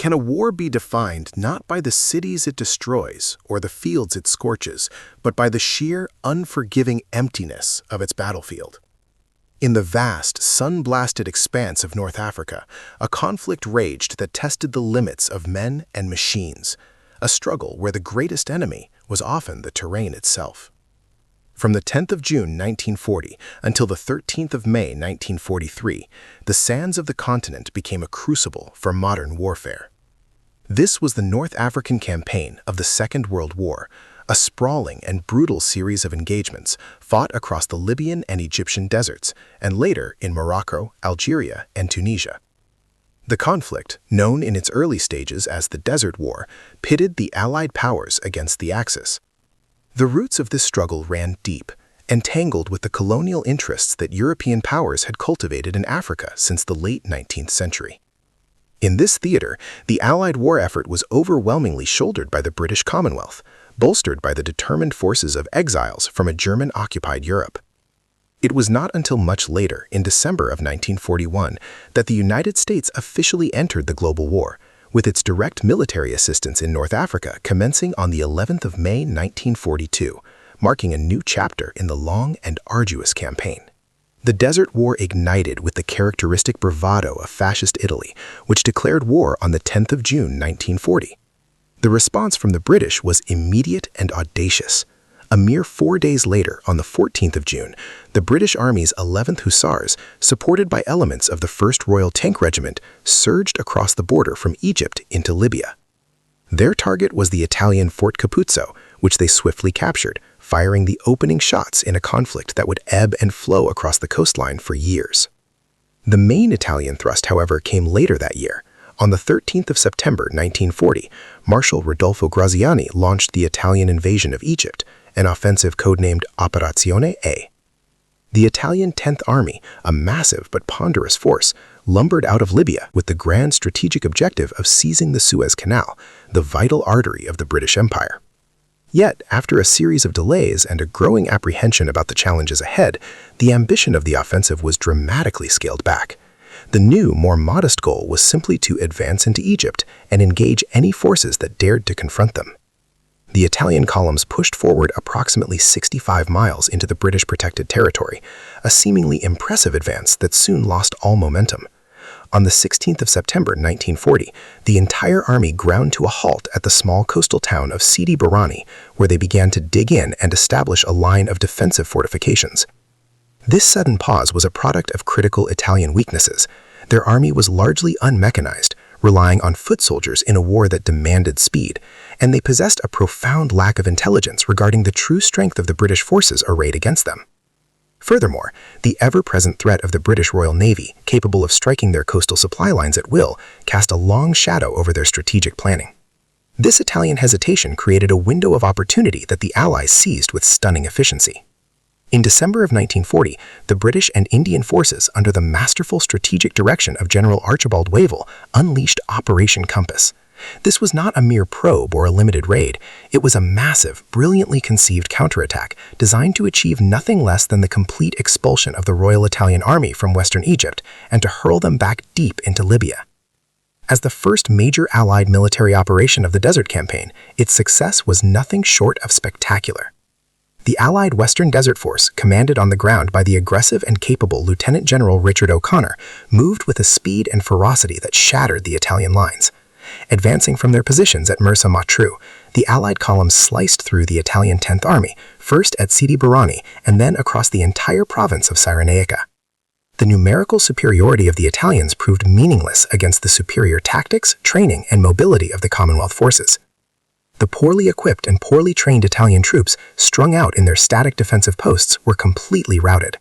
Can a war be defined not by the cities it destroys or the fields it scorches, but by the sheer, unforgiving emptiness of its battlefield? In the vast, sun-blasted expanse of North Africa, a conflict raged that tested the limits of men and machines, a struggle where the greatest enemy was often the terrain itself. From the 10th of June 1940 until the 13th of May 1943, the sands of the continent became a crucible for modern warfare. This was the North African campaign of the Second World War, a sprawling and brutal series of engagements fought across the Libyan and Egyptian deserts, and later in Morocco, Algeria, and Tunisia. The conflict, known in its early stages as the Desert War, pitted the Allied powers against the Axis. The roots of this struggle ran deep, entangled with the colonial interests that European powers had cultivated in Africa since the late 19th century. In this theater, the Allied war effort was overwhelmingly shouldered by the British Commonwealth, bolstered by the determined forces of exiles from a German-occupied Europe. It was not until much later, in December of 1941, that the United States officially entered the global war, with its direct military assistance in North Africa commencing on the 11th of May 1942, marking a new chapter in the long and arduous campaign. The Desert War ignited with the characteristic bravado of fascist Italy, which declared war on the 10th of June 1940. The response from the British was immediate and audacious. A mere 4 days later, on the 14th of June, the British Army's 11th Hussars, supported by elements of the 1st Royal Tank Regiment, surged across the border from Egypt into Libya. Their target was the Italian Fort Capuzzo, which they swiftly captured, firing the opening shots in a conflict that would ebb and flow across the coastline for years. The main Italian thrust, however, came later that year. On the 13th of September 1940, Marshal Rodolfo Graziani launched the Italian invasion of Egypt, an offensive codenamed Operazione A. The Italian 10th Army, a massive but ponderous force, lumbered out of Libya with the grand strategic objective of seizing the Suez Canal, the vital artery of the British Empire. Yet, after a series of delays and a growing apprehension about the challenges ahead, the ambition of the offensive was dramatically scaled back. The new, more modest goal was simply to advance into Egypt and engage any forces that dared to confront them. The Italian columns pushed forward approximately 65 miles into the British protected territory, a seemingly impressive advance that soon lost all momentum. On the 16th of September 1940, the entire army ground to a halt at the small coastal town of Sidi Barrani, where they began to dig in and establish a line of defensive fortifications. This sudden pause was a product of critical Italian weaknesses. Their army was largely unmechanized, relying on foot soldiers in a war that demanded speed, and they possessed a profound lack of intelligence regarding the true strength of the British forces arrayed against them. Furthermore, the ever-present threat of the British Royal Navy, capable of striking their coastal supply lines at will, cast a long shadow over their strategic planning. This Italian hesitation created a window of opportunity that the Allies seized with stunning efficiency. In December of 1940, the British and Indian forces, under the masterful strategic direction of General Archibald Wavell, unleashed Operation Compass. This was not a mere probe or a limited raid. It was a massive, brilliantly conceived counterattack designed to achieve nothing less than the complete expulsion of the Royal Italian Army from western Egypt and to hurl them back deep into Libya. As the first major Allied military operation of the Desert Campaign, its success was nothing short of spectacular. The Allied Western Desert Force, commanded on the ground by the aggressive and capable Lieutenant General Richard O'Connor, moved with a speed and ferocity that shattered the Italian lines. Advancing from their positions at Mersa Matruh, the Allied columns sliced through the Italian 10th Army, first at Sidi Barrani and then across the entire province of Cyrenaica. The numerical superiority of the Italians proved meaningless against the superior tactics, training, and mobility of the Commonwealth forces. The poorly equipped and poorly trained Italian troops, strung out in their static defensive posts, were completely routed.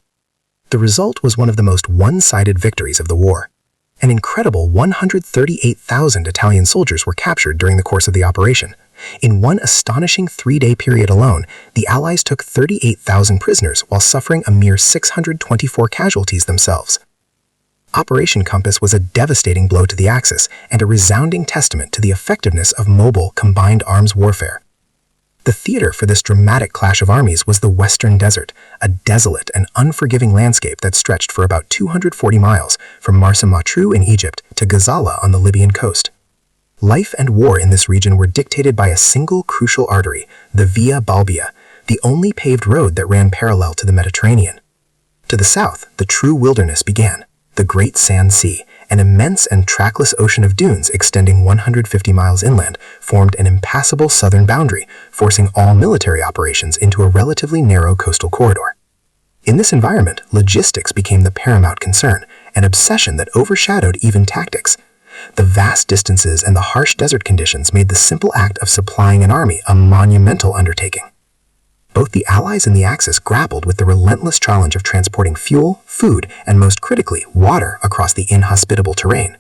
The result was one of the most one-sided victories of the war. An incredible 138,000 Italian soldiers were captured during the course of the operation. In one astonishing 3-day period alone, the Allies took 38,000 prisoners while suffering a mere 624 casualties themselves. Operation Compass was a devastating blow to the Axis and a resounding testament to the effectiveness of mobile, combined arms warfare. The theater for this dramatic clash of armies was the Western Desert, a desolate and unforgiving landscape that stretched for about 240 miles from Marsa Matruh in Egypt to Gazala on the Libyan coast. Life and war in this region were dictated by a single crucial artery, the Via Balbia, the only paved road that ran parallel to the Mediterranean. To the south, the true wilderness began. The Great Sand Sea, an immense and trackless ocean of dunes extending 150 miles inland, formed an impassable southern boundary, forcing all military operations into a relatively narrow coastal corridor. In this environment, logistics became the paramount concern, an obsession that overshadowed even tactics. The vast distances and the harsh desert conditions made the simple act of supplying an army a monumental undertaking. Both the Allies and the Axis grappled with the relentless challenge of transporting fuel, food, and most critically, water across the inhospitable terrain.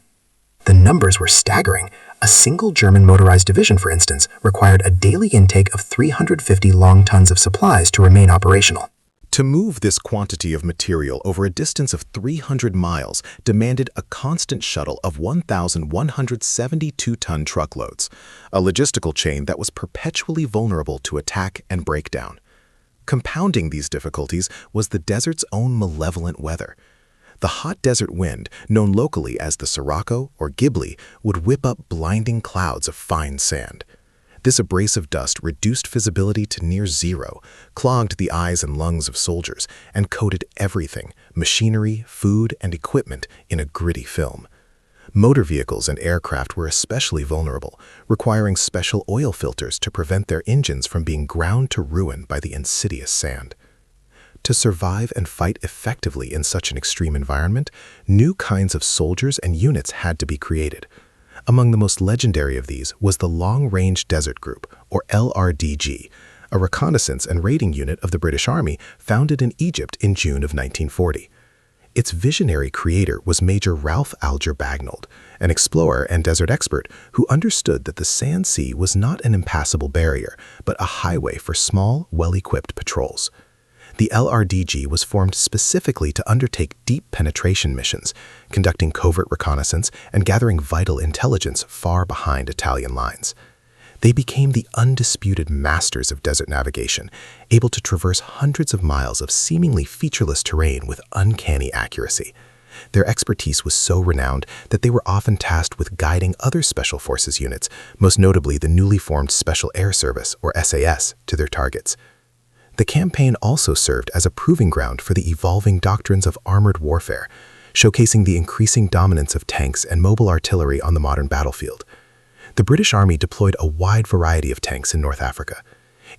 The numbers were staggering. A single German motorized division, for instance, required a daily intake of 350 long tons of supplies to remain operational. To move this quantity of material over a distance of 300 miles demanded a constant shuttle of 1,172-ton truckloads, a logistical chain that was perpetually vulnerable to attack and breakdown. Compounding these difficulties was the desert's own malevolent weather. The hot desert wind, known locally as the Sirocco or Ghibli, would whip up blinding clouds of fine sand. This abrasive dust reduced visibility to near zero, clogged the eyes and lungs of soldiers, and coated everything, machinery, food, and equipment, in a gritty film. Motor vehicles and aircraft were especially vulnerable, requiring special oil filters to prevent their engines from being ground to ruin by the insidious sand. To survive and fight effectively in such an extreme environment, new kinds of soldiers and units had to be created. Among the most legendary of these was the Long-Range Desert Group, or LRDG, a reconnaissance and raiding unit of the British Army founded in Egypt in June of 1940. Its visionary creator was Major Ralph Alger Bagnold, an explorer and desert expert who understood that the Sand Sea was not an impassable barrier, but a highway for small, well-equipped patrols. The LRDG was formed specifically to undertake deep penetration missions, conducting covert reconnaissance and gathering vital intelligence far behind Italian lines. They became the undisputed masters of desert navigation, able to traverse hundreds of miles of seemingly featureless terrain with uncanny accuracy. Their expertise was so renowned that they were often tasked with guiding other Special Forces units, most notably the newly formed Special Air Service, or SAS, to their targets. The campaign also served as a proving ground for the evolving doctrines of armored warfare, showcasing the increasing dominance of tanks and mobile artillery on the modern battlefield. The British Army deployed a wide variety of tanks in North Africa.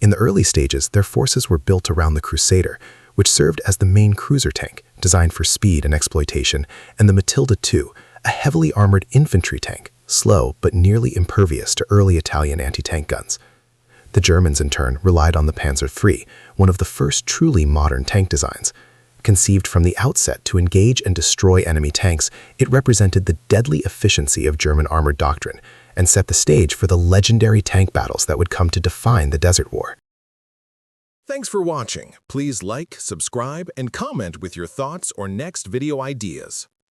In the early stages, their forces were built around the Crusader, which served as the main cruiser tank, designed for speed and exploitation, and the Matilda II, a heavily armored infantry tank, slow but nearly impervious to early Italian anti-tank guns. The Germans, in turn, relied on the Panzer III, one of the first truly modern tank designs. Conceived from the outset to engage and destroy enemy tanks, it represented the deadly efficiency of German armored doctrine and set the stage for the legendary tank battles that would come to define the Desert War. Thanks for watching. Please like, subscribe, and comment with your thoughts or next video ideas.